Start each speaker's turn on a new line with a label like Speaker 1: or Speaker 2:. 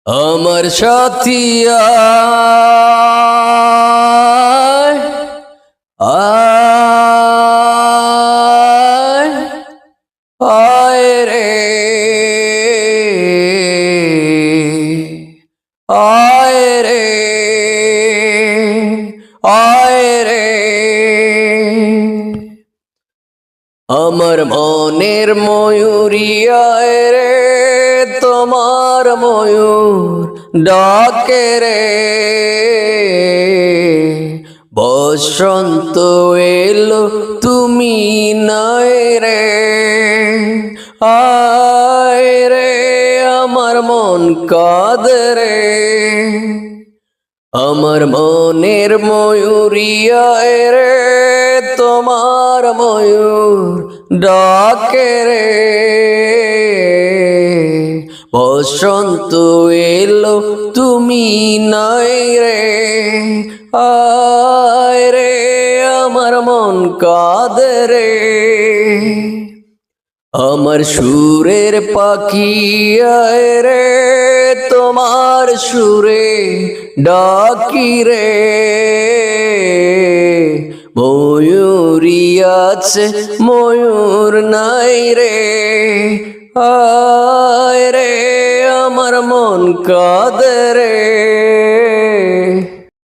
Speaker 1: আমার সাথী আয় আয় আয় রে আয় রে আয় রে আমার মনের ময়ূরী আয় রে তোমার ময়ূর ডাকে রে বসন্ত এলো তুমি নাই রে আয় রে আমার মন কাঁদে রে আমার মনের ময়ূরী আয় রে তোমার ময়ূর ডাকে রে বসন্ত এলো তুমি নাই রে আয় রে আমার মন কাঁদে রে আমার সুরের পাখি আয় রে তোমার সুরে ডাকি রে ময়ূরী আছে ময়ূর নাই রে